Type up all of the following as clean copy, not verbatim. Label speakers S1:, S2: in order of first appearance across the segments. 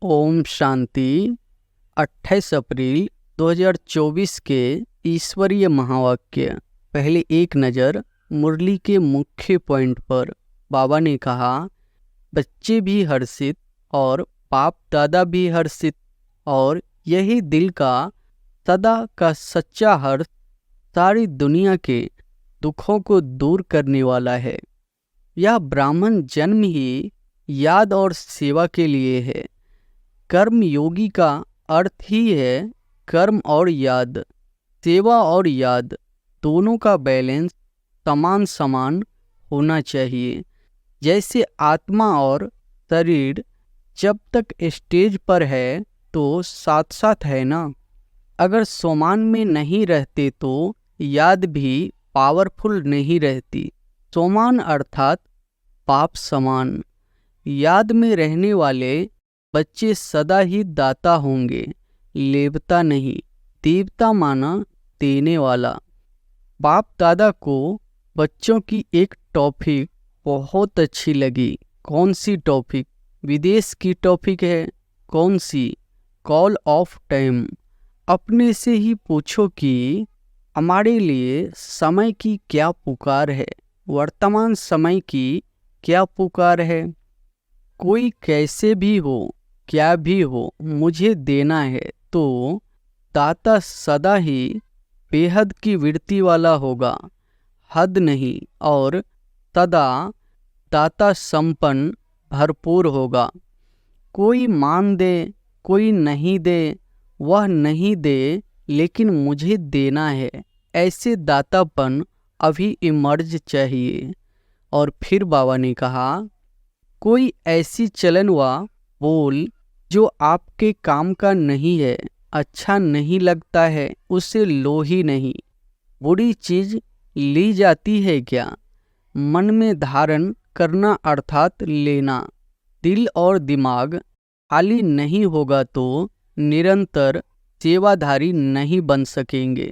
S1: ओम शांति। 28 अप्रैल 2024 के ईश्वरीय महावाक्य। पहले एक नज़र मुरली के मुख्य पॉइंट पर। बाबा ने कहा, बच्चे भी हर्षित और बाप दादा भी हर्षित, और यही दिल का सदा का सच्चा हर्ष सारी दुनिया के दुखों को दूर करने वाला है। यह ब्राह्मण जन्म ही याद और सेवा के लिए है। कर्म योगी का अर्थ ही है कर्म और याद। सेवा और याद दोनों का बैलेंस समान समान होना चाहिए। जैसे आत्मा और शरीर जब तक स्टेज पर है तो साथ साथ है ना। अगर सोमान में नहीं रहते तो याद भी पावरफुल नहीं रहती। सोमान अर्थात पाप समान। याद में रहने वाले बच्चे सदा ही दाता होंगे, लेवता नहीं। देवता माना देने वाला। बाप दादा को बच्चों की एक टॉपिक बहुत अच्छी लगी। कौन सी टॉपिक? विदेश की टॉपिक है। कौन सी? Call of time. अपने से ही पूछो कि हमारे लिए समय की क्या पुकार है, वर्तमान समय की क्या पुकार है। कोई कैसे भी हो, क्या भी हो, मुझे देना है तो दाता सदा ही बेहद की वृत्ति वाला होगा, हद नहीं, और सदा दाता संपन्न भरपूर होगा। कोई मान दे, कोई नहीं दे, वह नहीं दे, लेकिन मुझे देना है, ऐसे दातापन अभी इमर्ज चाहिए। और फिर बाबा ने कहा, कोई ऐसी चलन व बोल जो आपके काम का नहीं है, अच्छा नहीं लगता है, उसे लो ही नहीं। बुरी चीज ली जाती है क्या? मन में धारण करना अर्थात लेना। दिल और दिमाग खाली नहीं होगा तो निरंतर सेवाधारी नहीं बन सकेंगे।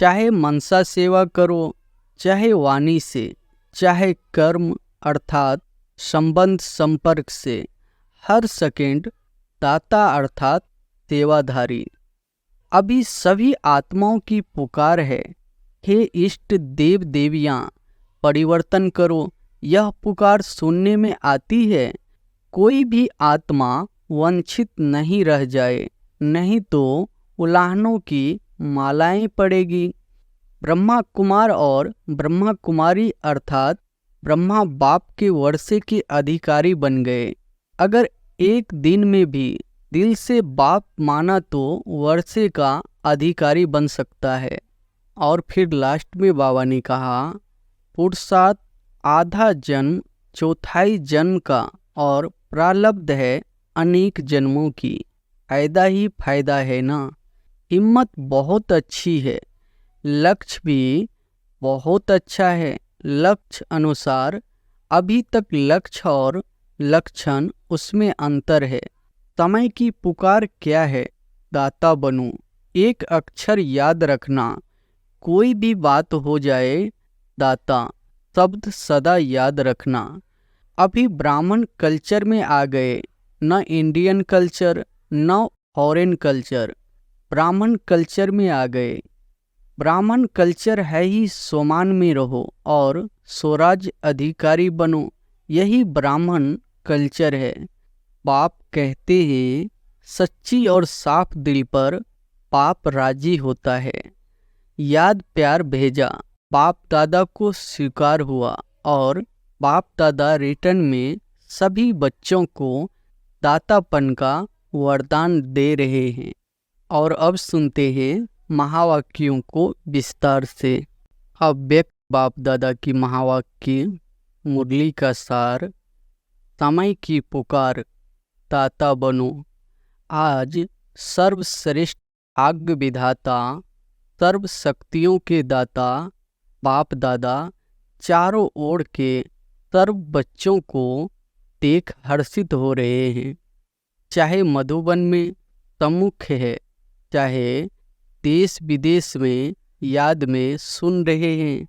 S1: चाहे मनसा सेवा करो, चाहे वाणी से, चाहे कर्म अर्थात संबंध संपर्क से, हर सेकंड दाता अर्थात सेवाधारी। अभी सभी आत्माओं की पुकार है, हे इष्ट देव देवियाँ परिवर्तन करो। यह पुकार सुनने में आती है। कोई भी आत्मा वंचित नहीं रह जाए, नहीं तो उलाहनों की मालाएं पड़ेगी। ब्रह्मा कुमार और ब्रह्मा कुमारी अर्थात ब्रह्मा बाप के वर्षे के अधिकारी बन गए। अगर एक दिन में भी दिल से बाप माना तो वर्षे का अधिकारी बन सकता है। और फिर लास्ट में बाबा ने कहा, पुरुषार्थ आधा जन्म चौथाई जन्म का, और प्रारब्ध है अनेक जन्मों की। फायदा ही फायदा है ना। हिम्मत बहुत अच्छी है, लक्ष्य भी बहुत अच्छा है। लक्ष्य अनुसार अभी तक लक्ष्य और लक्षण उसमें अंतर है। समय की पुकार क्या है? दाता बनूं। एक अक्षर याद रखना, कोई भी बात हो जाए, दाता शब्द सदा याद रखना। अभी ब्राह्मण कल्चर में आ गए, न इंडियन कल्चर न फॉरेन कल्चर, ब्राह्मण कल्चर में आ गए। ब्राह्मण कल्चर है ही सोमान में रहो और स्वराज अधिकारी बनो, यही ब्राह्मण कल्चर है। बाप कहते हैं, सच्ची और साफ दिल पर बाप राजी होता है। याद प्यार भेजा, बाप दादा को स्वीकार हुआ, और बाप दादा रिटर्न में सभी बच्चों को दातापन का वरदान दे रहे हैं। और अब सुनते हैं महावाक्यों को विस्तार से। अव्यक्त बाप दादा की महावाक्य। मुरली का सार। समय की पुकार, दाता बनो। आज सर्वश्रेष्ठ भाग्य विधाता, सर्व शक्तियों के दाता बाप दादा चारों ओर के सर्व बच्चों को देख हर्षित हो रहे हैं। चाहे मधुबन में सम्मुख है, चाहे देश विदेश में याद में सुन रहे हैं,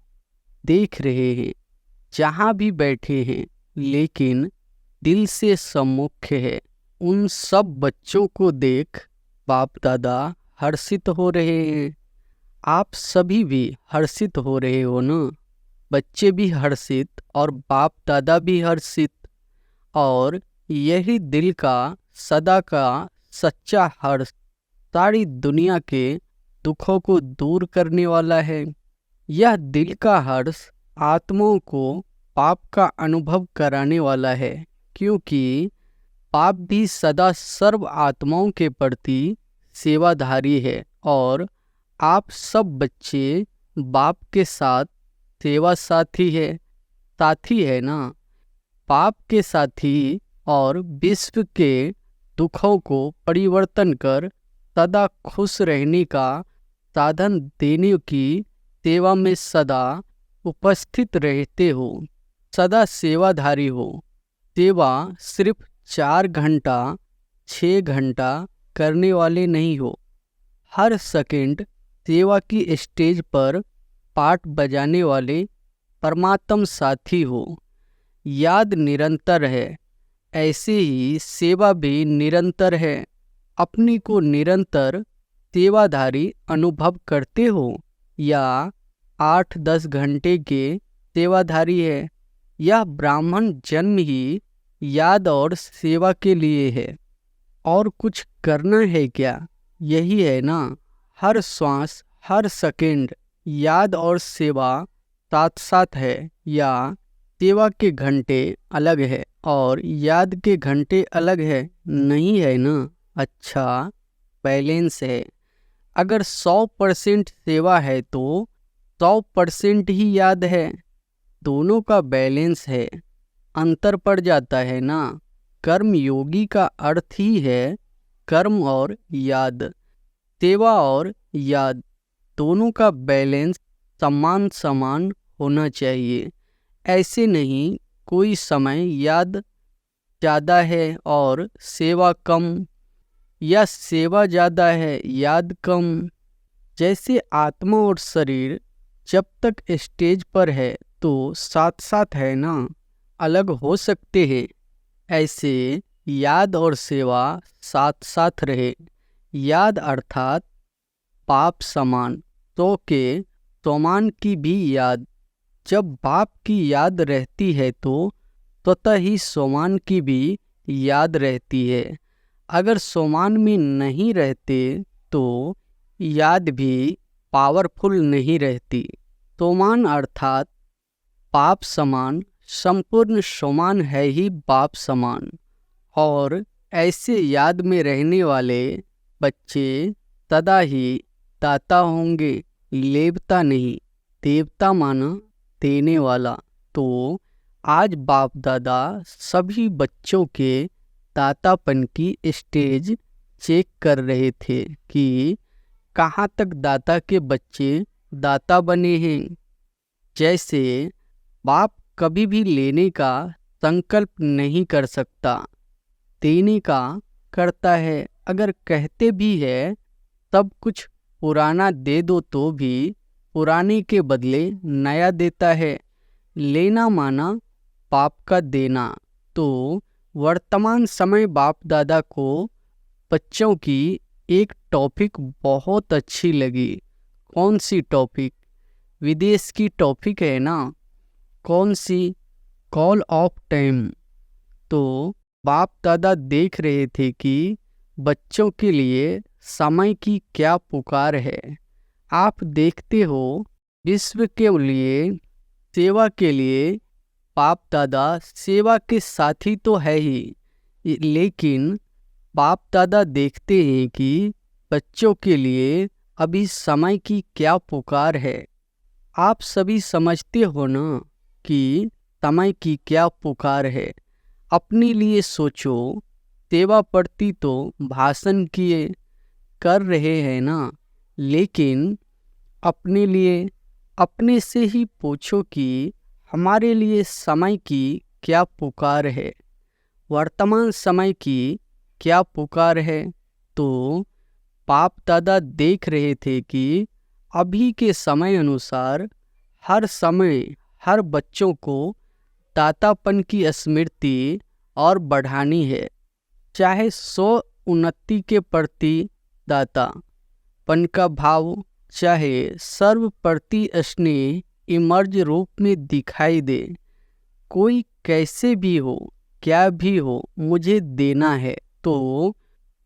S1: देख रहे हैं, जहाँ भी बैठे हैं, लेकिन दिल से सम्मुख है। उन सब बच्चों को देख बाप दादा हर्षित हो रहे हैं। आप सभी भी हर्षित हो रहे हो ना? बच्चे भी हर्षित और बाप दादा भी हर्षित। और यही दिल का सदा का सच्चा हर्ष सारी दुनिया के दुखों को दूर करने वाला है। यह दिल का हर्ष आत्माओं को पाप का अनुभव कराने वाला है, क्योंकि पाप भी सदा सर्व आत्माओं के प्रति सेवाधारी है। और आप सब बच्चे बाप के साथ सेवा साथी है ना? पाप के साथी और विश्व के दुखों को परिवर्तन कर सदा खुश रहने का साधन देने की सेवा में सदा उपस्थित रहते हो, सदा सेवाधारी हो। सेवा सिर्फ 4 घंटा 6 घंटा करने वाले नहीं हो। हर सेकंड सेवा की स्टेज पर पाठ बजाने वाले परमात्म साथी हो। याद निरंतर है, ऐसे ही सेवा भी निरंतर है। अपनी को निरंतर सेवाधारी अनुभव करते हो या 8-10 घंटे के सेवाधारी है? यह ब्राह्मण जन्म ही याद और सेवा के लिए है। और कुछ करना है क्या? यही है ना? हर श्वास हर सेकंड याद और सेवा साथ साथ है, या सेवा के घंटे अलग है और याद के घंटे अलग है? नहीं है ना? अच्छा, बैलेंस है। अगर 100% सेवा है तो 100% ही याद है। दोनों का बैलेंस है। अंतर पड़ जाता है ना? कर्म योगी का अर्थ ही है कर्म और याद। सेवा और याद दोनों का बैलेंस समान समान होना चाहिए। ऐसे नहीं कोई समय याद ज़्यादा है और सेवा कम, या सेवा ज़्यादा है याद कम। जैसे आत्मा और शरीर जब तक स्टेज पर है तो साथ साथ है ना, अलग हो सकते हैं। ऐसे याद और सेवा साथ साथ रहे। याद अर्थात पाप समान, तो के समान की भी याद। जब बाप की याद रहती है तो स्वतः ही सोमान की भी याद रहती है। अगर सोमान में नहीं रहते तो याद भी पावरफुल नहीं रहती। सोमान अर्थात पाप समान, संपूर्ण सोमान है ही बाप समान। और ऐसे याद में रहने वाले बच्चे सदा ही दाता होंगे, लेवता नहीं। देवता माना देने वाला। तो आज बाप दादा सभी बच्चों के दातापन की स्टेज चेक कर रहे थे कि कहाँ तक दाता के बच्चे दाता बने हैं। जैसे बाप कभी भी लेने का संकल्प नहीं कर सकता, देने का करता है। अगर कहते भी है सब कुछ पुराना दे दो तो भी पुराने के बदले नया देता है। लेना माना बाप का देना। तो वर्तमान समय बाप दादा को बच्चों की एक टॉपिक बहुत अच्छी लगी। कौन सी टॉपिक? विदेश की टॉपिक है ना? कौन सी? Call of time. तो बाप दादा देख रहे थे कि बच्चों के लिए समय की क्या पुकार है। आप देखते हो विश्व के लिए, सेवा के लिए बाप दादा सेवा के साथी तो है ही, लेकिन बाप दादा देखते हैं कि बच्चों के लिए अभी समय की क्या पुकार है। आप सभी समझते हो ना कि समय की क्या पुकार है। अपने लिए सोचो। सेवा प्रति तो भाषण किए कर रहे हैं ना, लेकिन अपने लिए अपने से ही पूछो कि हमारे लिए समय की क्या पुकार है, वर्तमान समय की क्या पुकार है। तो बाप दादा देख रहे थे कि अभी के समय अनुसार हर समय हर बच्चों को दातापन की स्मृति और बढ़ानी है। चाहे स्व उन्नति के प्रति दातापन का भाव, चाहे सर्व प्रति स्नेह इमर्ज रूप में दिखाई दे। कोई कैसे भी हो, क्या भी हो, मुझे देना है, तो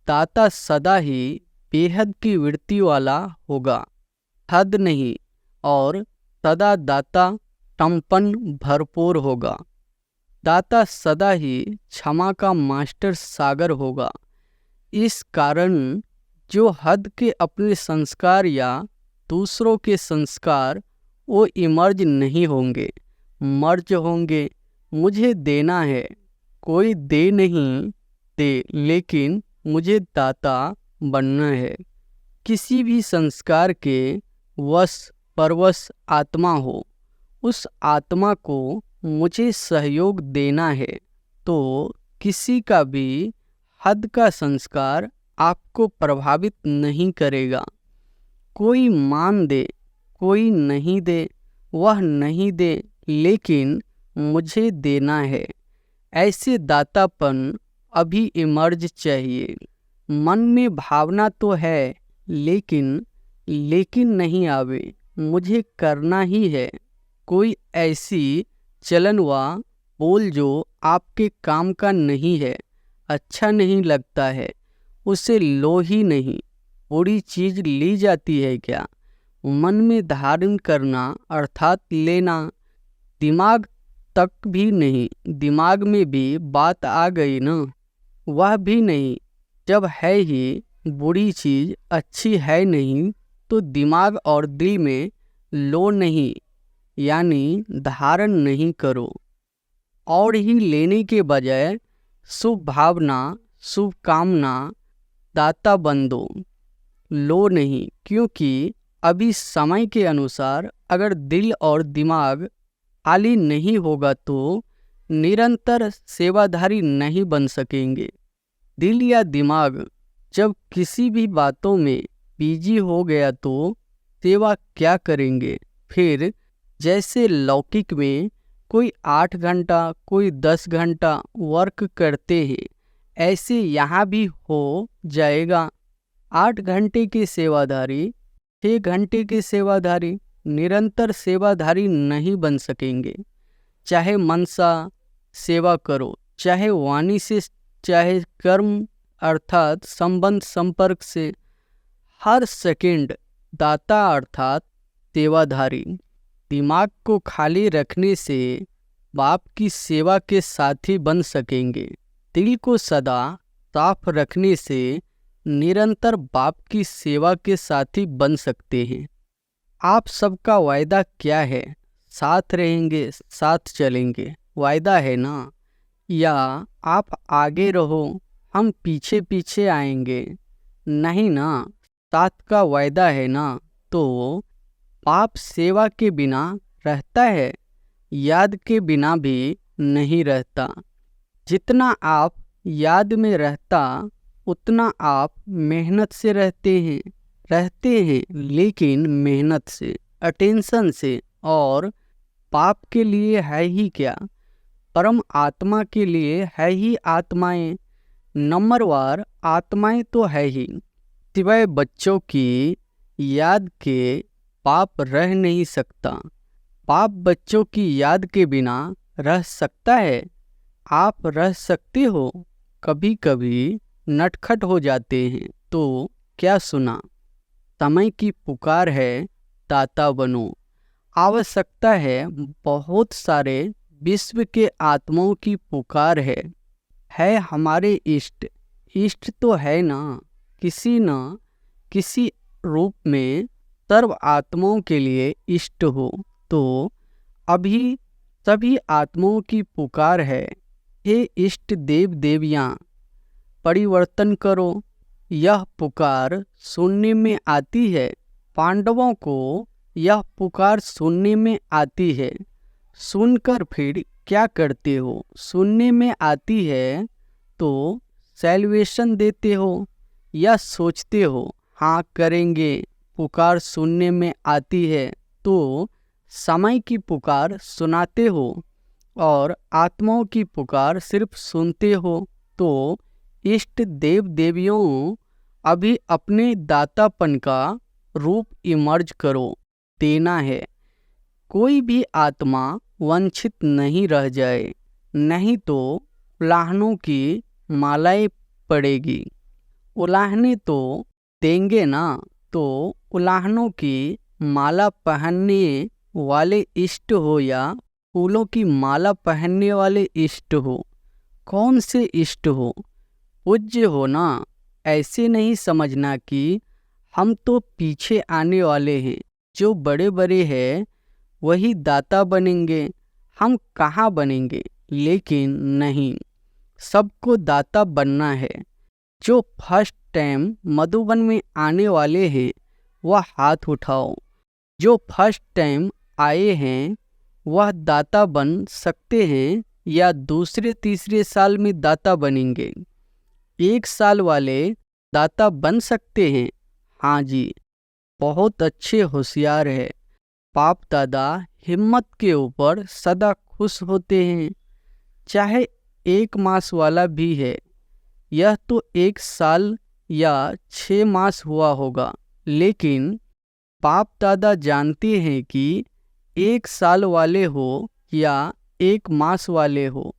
S1: दाता सदा ही बेहद की वृत्ति वाला होगा, हद नहीं, और सदा दाता टम्पन भरपूर होगा। दाता सदा ही क्षमा का मास्टर सागर होगा। इस कारण जो हद के अपने संस्कार या दूसरों के संस्कार वो इमर्ज नहीं होंगे, मर्ज होंगे। मुझे देना है, कोई दे नहीं दे, लेकिन मुझे दाता बनना है। किसी भी संस्कार के वश परवश आत्मा हो, उस आत्मा को मुझे सहयोग देना है, तो किसी का भी हद का संस्कार आपको प्रभावित नहीं करेगा। कोई मान दे, कोई नहीं दे, वह नहीं दे, लेकिन मुझे देना है। ऐसे दातापन अभी इमर्ज चाहिए। मन में भावना तो है, लेकिन नहीं आवे, मुझे करना ही है। कोई ऐसी चलन व बोल जो आपके काम का नहीं है, अच्छा नहीं लगता है, उसे लो ही नहीं। बुरी चीज ली जाती है क्या? मन में धारण करना अर्थात लेना। दिमाग तक भी नहीं, दिमाग में भी बात आ गई ना, वह भी नहीं। जब है ही बुरी चीज अच्छी है नहीं, तो दिमाग और दिल में लो नहीं, यानी धारण नहीं करो। और ही लेने के बजाय शुभ भावना, शुभ कामना दाता बन दो, लो नहीं। क्योंकि अभी समय के अनुसार अगर दिल और दिमाग खाली नहीं होगा तो निरंतर सेवाधारी नहीं बन सकेंगे। दिल या दिमाग जब किसी भी बातों में बिजी हो गया तो सेवा क्या करेंगे फिर? जैसे लौकिक में कोई 8 घंटा, कोई 10 घंटा वर्क करते हैं, ऐसे यहाँ भी हो जाएगा। 8 घंटे के सेवाधारी, 6 घंटे के सेवाधारी निरंतर सेवाधारी नहीं बन सकेंगे। चाहे मनसा सेवा करो, चाहे वाणी से, चाहे कर्म अर्थात संबंध संपर्क से, हर सेकंड दाता अर्थात सेवाधारी। दिमाग को खाली रखने से बाप की सेवा के साथी बन सकेंगे। दिल को सदा साफ रखने से निरंतर बाप की सेवा के साथी बन सकते हैं। आप सबका वायदा क्या है? साथ रहेंगे, साथ चलेंगे, वायदा है ना? या आप आगे रहो, हम पीछे पीछे आएंगे, नहीं ना? साथ का वायदा है ना? तो पाप सेवा के बिना रहता है, याद के बिना भी नहीं रहता। जितना आप याद में रहता, उतना आप मेहनत से रहते हैं, लेकिन मेहनत से, अटेंशन से। और पाप के लिए है ही क्या, परम आत्मा के लिए है ही आत्माएं, नंबरवार आत्माएं तो है ही। सिवाय बच्चों की याद के पाप रह नहीं सकता। पाप बच्चों की याद के बिना रह सकता है? आप रह सकते हो? कभी कभी नटखट हो जाते हैं तो क्या सुना? समय की पुकार है, दाता बनो। आवश्यकता है बहुत सारे विश्व के आत्माओं की पुकार है हमारे इष्ट तो है ना, किसी रूप में सर्व आत्माओं के लिए इष्ट हो। तो अभी सभी आत्माओं की पुकार है, हे इष्ट देव देवियाँ परिवर्तन करो। यह पुकार सुनने में आती है, पांडवों को यह पुकार सुनने में आती है। सुनकर फिर क्या करते हो? सुनने में आती है तो सैल्वेशन देते हो या सोचते हो हाँ करेंगे? पुकार सुनने में आती है तो समय की पुकार सुनाते हो, और आत्माओं की पुकार सिर्फ सुनते हो। तो इष्ट देव देवियों, अभी अपने दातापन का रूप इमर्ज करो, देना है। कोई भी आत्मा वंचित नहीं रह जाए, नहीं तो उलाहनों की मालाएं पड़ेगी। उलाहने तो देंगे ना, तो उलाहनों की माला पहनने वाले इष्ट हो या फूलों की माला पहनने वाले इष्ट हो, कौन से इष्ट हो? पूज्य हो ना। ऐसे नहीं समझना कि हम तो पीछे आने वाले हैं, जो बड़े बड़े हैं वही दाता बनेंगे, हम कहाँ बनेंगे। लेकिन नहीं, सबको दाता बनना है। जो फर्स्ट टाइम मधुबन में आने वाले हैं वह हाथ उठाओ। जो फर्स्ट टाइम आए हैं वह दाता बन सकते हैं या दूसरे तीसरे साल में दाता बनेंगे? 1 साल वाले दाता बन सकते हैं? हाँ जी, बहुत अच्छे होशियार है। बाप दादा हिम्मत के ऊपर सदा खुश होते हैं। चाहे 1 मास वाला भी है, यह तो 1 साल या 6 मास हुआ होगा, लेकिन बाप दादा जानते हैं कि 1 साल वाले हो या 1 मास वाले हो,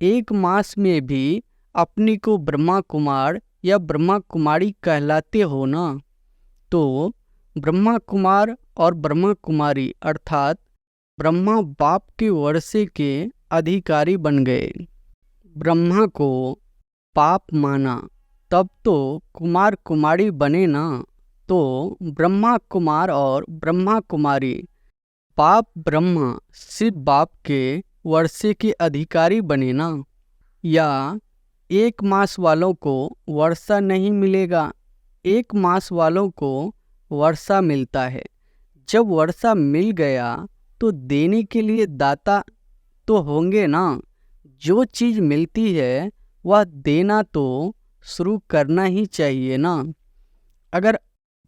S1: 1 मास में भी अपने को ब्रह्मा कुमार या ब्रह्मा कुमारी कहलाते हो ना। तो ब्रह्मा कुमार और ब्रह्मा कुमारी अर्थात ब्रह्मा बाप के वर्षे के अधिकारी बन गए। ब्रह्मा को बाप माना, तब तो कुमार कुमारी बने ना। तो ब्रह्मा कुमार और ब्रह्मा कुमारी, बाप ब्रह्मा शिव बाप के वर्षे के अधिकारी बने ना। या 1 मास वालों को वर्षा नहीं मिलेगा, 1 मास वालों को वर्षा मिलता है। जब वर्षा मिल गया तो देने के लिए दाता तो होंगे ना। जो चीज़ मिलती है वह देना तो शुरू करना ही चाहिए ना। अगर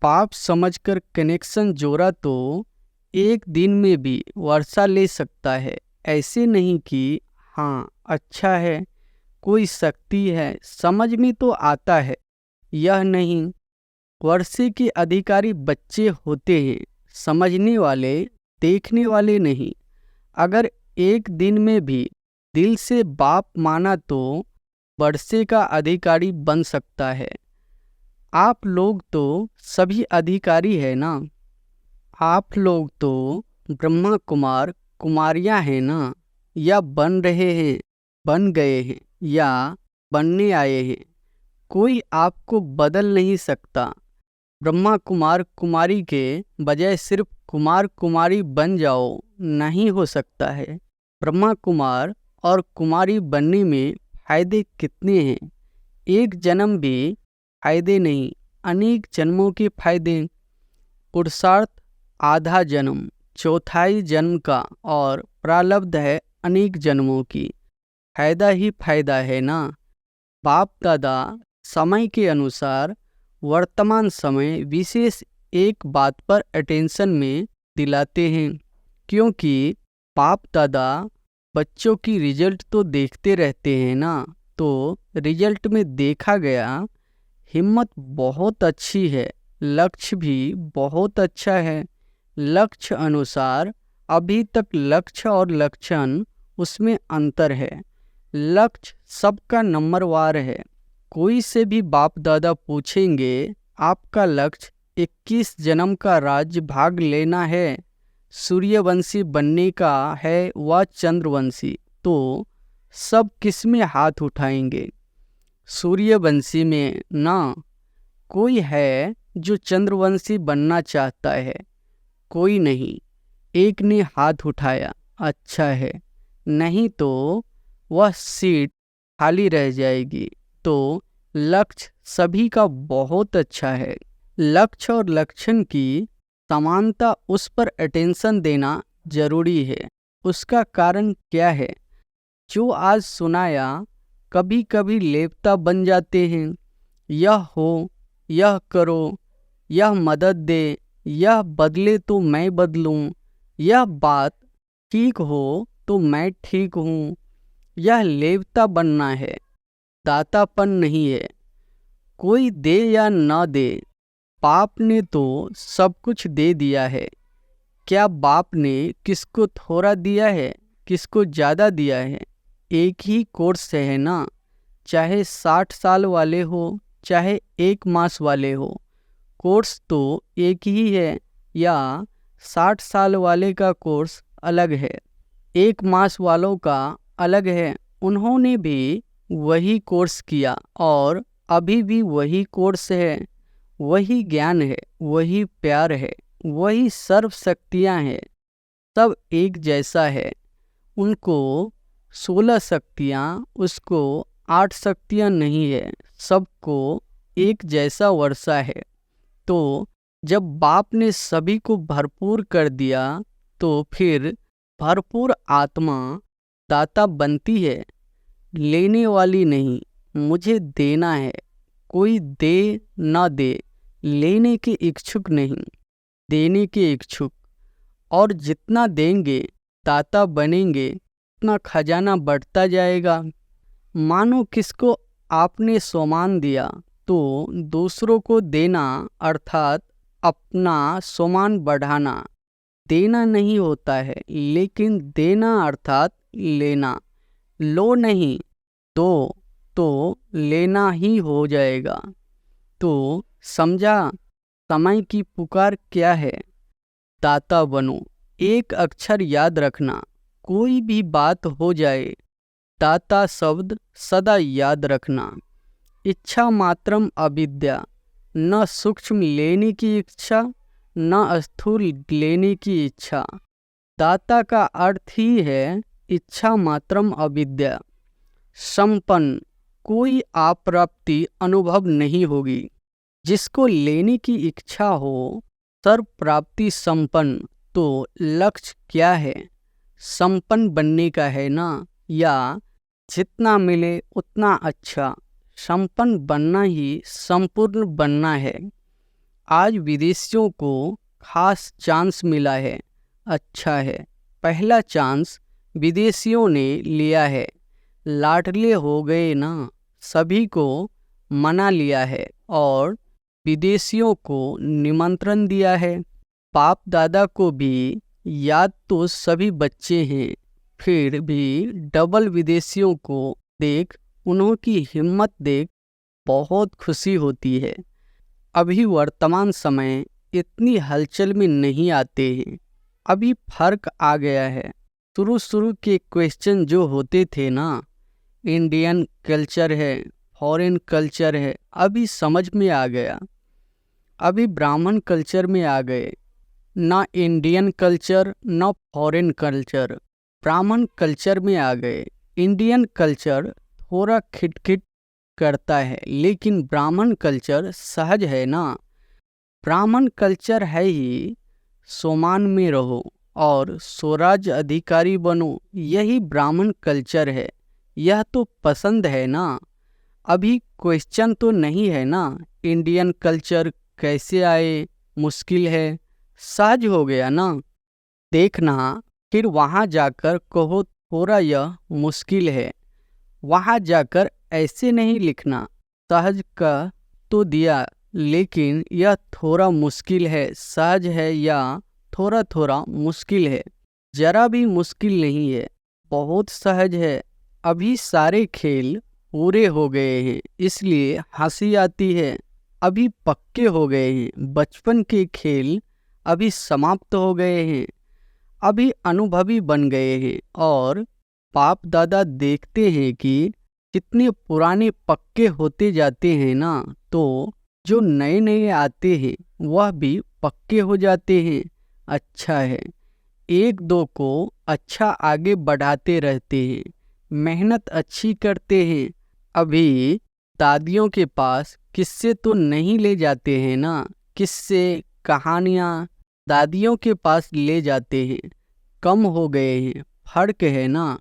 S1: पाप समझकर कनेक्शन जोड़ा तो 1 दिन में भी वर्षा ले सकता है। ऐसे नहीं कि हाँ अच्छा है, कोई शक्ति है, समझ में तो आता है। यह नहीं, वर्षे के अधिकारी बच्चे होते हैं, समझने वाले, देखने वाले नहीं। अगर 1 दिन में भी दिल से बाप माना तो वर्षे का अधिकारी बन सकता है। आप लोग तो सभी अधिकारी है ना। आप लोग तो ब्रह्मा कुमार कुमारियां हैं ना, या बन रहे हैं, बन गए हैं या बनने आए हैं। कोई आपको बदल नहीं सकता। ब्रह्मा कुमार कुमारी के बजाय सिर्फ कुमार कुमारी बन जाओ, नहीं हो सकता है। ब्रह्मा कुमार और कुमारी बनने में फायदे कितने हैं। 1 जन्म भी फायदे नहीं, अनेक जन्मों के फायदे। पुरुषार्थ आधा जन्म, चौथाई जन्म का, और प्रारब्ध है अनेक जन्मों की। फायदा ही फायदा है ना। बाप दादा समय के अनुसार वर्तमान समय विशेष एक बात पर अटेंशन में दिलाते हैं, क्योंकि बाप दादा बच्चों की रिजल्ट तो देखते रहते हैं ना। तो रिजल्ट में देखा गया हिम्मत बहुत अच्छी है, लक्ष्य भी बहुत अच्छा है। लक्ष्य अनुसार अभी तक लक्ष्य और लक्षण उसमें अंतर है। लक्ष्य सबका नंबरवार है। कोई से भी बाप दादा पूछेंगे आपका लक्ष्य 21 जन्म का राज्य भाग लेना है, सूर्यवंशी बनने का है व चंद्रवंशी, तो सब किस में हाथ उठाएंगे? सूर्यवंशी में ना। कोई है जो चंद्रवंशी बनना चाहता है? कोई नहीं। एक ने हाथ उठाया, अच्छा है, नहीं तो वह सीट खाली रह जाएगी। तो लक्ष्य सभी का बहुत अच्छा है। लक्ष्य और लक्षण की समानता, उस पर अटेंशन देना जरूरी है। उसका कारण क्या है? जो आज सुनाया कभी कभी लेवता बन जाते हैं। यह हो, यह करो, यह मदद दे, यह बदले तो मैं बदलूं, यह बात ठीक हो तो मैं ठीक हूँ। यह लेवता बनना है। दातापन नहीं है। कोई दे या ना दे, बाप ने तो सब कुछ दे दिया है। क्या बाप ने किसको थोड़ा दिया है, किसको ज़्यादा दिया है? एक ही कोर्स है ना, चाहे 60 साल वाले हो चाहे 1 मास वाले हो, कोर्स तो एक ही है। या 60 साल वाले का कोर्स अलग है, 1 मास वालों का अलग है। उन्होंने भी वही कोर्स किया और अभी भी वही कोर्स है, वही ज्ञान है, वही प्यार है, वही सर्व शक्तियाँ हैं। सब एक जैसा है। उनको 16 शक्तियाँ, उसको 8 शक्तियाँ नहीं है। सबको एक जैसा वर्षा है। तो जब बाप ने सभी को भरपूर कर दिया तो फिर भरपूर आत्मा दाता बनती है, लेने वाली नहीं। मुझे देना है, कोई दे ना दे, लेने के इच्छुक नहीं, देने के इच्छुक। और जितना देंगे दाता बनेंगे, उतना खजाना बढ़ता जाएगा। मानो किसको आपने सोमान दिया तो दूसरों को देना अर्थात अपना सोमान बढ़ाना। देना नहीं होता है, लेकिन देना अर्थात लेना। लो नहीं, दो तो लेना ही हो जाएगा। तो समझा समय की पुकार क्या है? दाता बनो। एक अक्षर याद रखना, कोई भी बात हो जाए, दाता शब्द सदा याद रखना। इच्छा मात्रम अविद्या, न सूक्ष्म लेने की इच्छा न स्थूल लेने की इच्छा। दाता का अर्थ ही है इच्छा मात्रम अविद्या। संपन्न, कोई अप्राप्ति अनुभव नहीं होगी। जिसको लेने की इच्छा हो, सर्व प्राप्ति संपन्न, तो लक्ष्य क्या है? संपन्न बनने का है ना, या जितना मिले उतना अच्छा। संपन्न बनना ही संपूर्ण बनना है। आज विदेशियों को खास चांस मिला है। अच्छा है, पहला चांस विदेशियों ने लिया है। लाडले हो गए ना, सभी को मना लिया है और विदेशियों को निमंत्रण दिया है। बाप दादा को भी याद तो सभी बच्चे हैं, फिर भी डबल विदेशियों को देख, उन्होंकी हिम्मत देख बहुत खुशी होती है। अभी वर्तमान समय इतनी हलचल में नहीं आते हैं, अभी फर्क आ गया है। शुरू के क्वेश्चन जो होते थे ना, इंडियन कल्चर है, फॉरेन कल्चर है, अभी समझ में आ गया। अभी ब्राह्मण कल्चर में आ गए, ना इंडियन कल्चर ना फॉरेन कल्चर, ब्राह्मण कल्चर में आ गए। इंडियन कल्चर थोड़ा खिटखिट करता है, लेकिन ब्राह्मण कल्चर सहज है ना। ब्राह्मण कल्चर है ही सोमान में रहो और स्वराज अधिकारी बनो, यही ब्राह्मण कल्चर है। यह तो पसंद है ना। अभी क्वेश्चन तो नहीं है ना, इंडियन कल्चर कैसे आए, मुश्किल है, सहज हो गया ना। देखना, फिर वहाँ जाकर कहो थोड़ा यह मुश्किल है। वहाँ जाकर ऐसे नहीं लिखना, सहज का तो दिया, लेकिन यह थोड़ा मुश्किल है, सहज है या थोड़ा थोड़ा मुश्किल है। जरा भी मुश्किल नहीं है, बहुत सहज है। अभी सारे खेल पूरे हो गए हैं, इसलिए हंसी आती है। अभी पक्के हो गए हैं, बचपन के खेल अभी समाप्त हो गए हैं। अभी अनुभवी बन गए हैं और बाप दादा देखते हैं कि कितने पुराने पक्के होते जाते हैं ना, तो जो नए नए आते हैं वह भी पक्के हो जाते हैं। अच्छा है, एक दो को अच्छा आगे बढ़ाते रहते हैं, मेहनत अच्छी करते हैं। अभी दादियों के पास किस्से तो नहीं ले जाते हैं ना, किस्से कहानियाँ दादियों के पास ले जाते हैं। कम हो गए हैं, फर्क है ना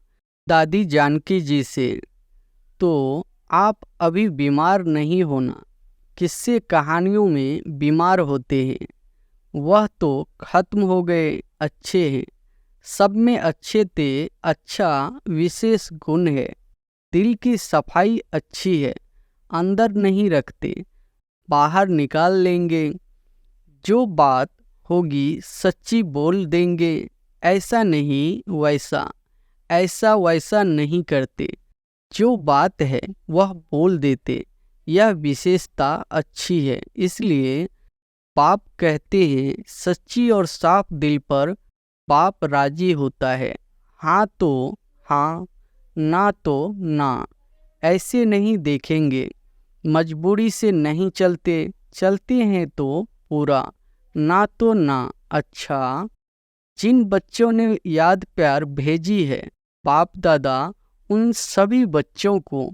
S1: दादी जानकी जी से। तो आप अभी बीमार नहीं होना, किस्से कहानियों में बीमार होते हैं, वह तो खत्म हो गए। अच्छे हैं, सब में अच्छे थे, अच्छा विशेष गुण है। दिल की सफाई अच्छी है, अंदर नहीं रखते, बाहर निकाल लेंगे। जो बात होगी सच्ची बोल देंगे, ऐसा नहीं वैसा, ऐसा वैसा नहीं करते। जो बात है वह बोल देते, यह विशेषता अच्छी है। इसलिए बाप कहते हैं सच्ची और साफ दिल पर बाप राजी होता है। हाँ तो हाँ, ना तो ना, ऐसे नहीं देखेंगे। मजबूरी से नहीं चलते, चलते हैं तो पूरा, ना तो ना। अच्छा, जिन बच्चों ने याद प्यार भेजी है बाप दादा उन सभी बच्चों को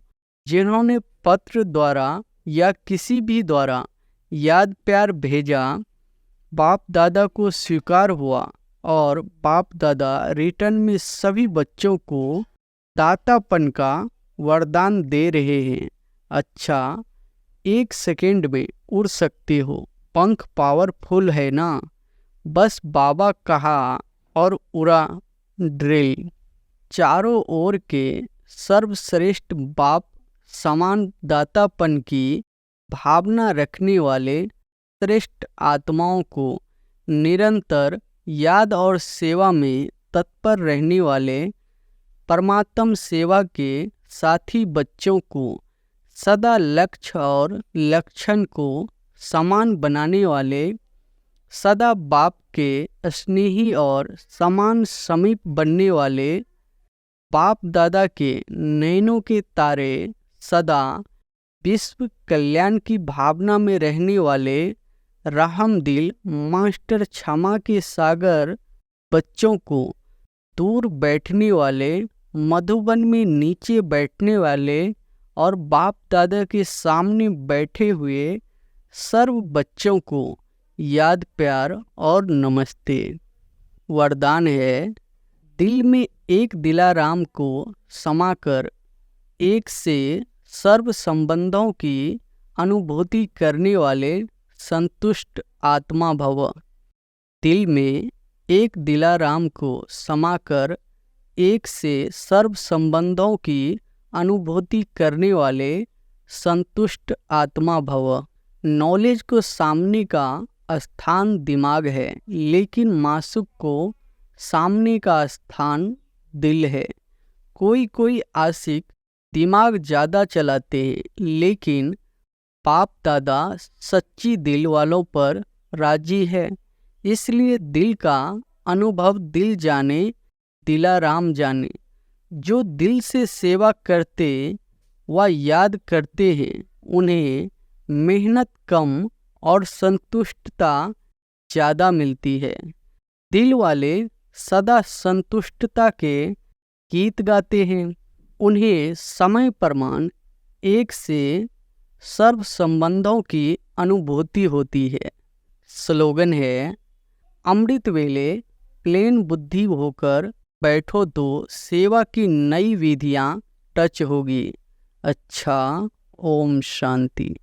S1: जिन्होंने पत्र द्वारा या किसी भी द्वारा याद प्यार भेजा, बाप दादा को स्वीकार हुआ और बाप दादा रिटर्न में सभी बच्चों को दातापन का वरदान दे रहे हैं। अच्छा, 1 सेकेंड में उड़ सकते हो, पंख पावरफुल है ना। बस बाबा कहा और उड़ा ड्रिल। चारों ओर के सर्वश्रेष्ठ बाप समान दातापन की भावना रखने वाले श्रेष्ठ आत्माओं को निरंतर याद और सेवा में तत्पर रहने वाले परमात्म सेवा के साथी बच्चों को सदा लक्ष्य और लक्षण को समान बनाने वाले सदा बाप के स्नेही और समान समीप बनने वाले बाप दादा के नैनों के तारे सदा विश्व कल्याण की भावना में रहने वाले रहमदिल मास्टर क्षमा के सागर बच्चों को दूर बैठने वाले मधुबन में नीचे बैठने वाले और बाप दादा के सामने बैठे हुए सर्व बच्चों को याद प्यार और नमस्ते। वरदान है, दिल में एक दिलाराम को समाकर एक से सर्व संबंधों की अनुभूति करने वाले संतुष्ट आत्मा भव। दिल में एक दिलाराम को समाकर एक से सर्व संबंधों की अनुभूति करने वाले संतुष्ट आत्मा भव। नॉलेज को सामने का स्थान दिमाग है, लेकिन मासूक को सामने का स्थान दिल है। कोई कोई आशिक दिमाग ज़्यादा चलाते हैं, लेकिन बाप दादा सच्ची दिल वालों पर राजी है। इसलिए दिल का अनुभव दिल जाने, दिलाराम जाने। जो दिल से सेवा करते व याद करते हैं, उन्हें मेहनत कम और संतुष्टता ज़्यादा मिलती है। दिल वाले सदा संतुष्टता के गीत गाते हैं। उन्हें समय प्रमाण एक से सर्व संबंधों की अनुभूति होती है। स्लोगन है, अमृत वेले प्लेन बुद्धि होकर बैठो तो सेवा की नई विधियाँ टच होगी। अच्छा, ओम शांति।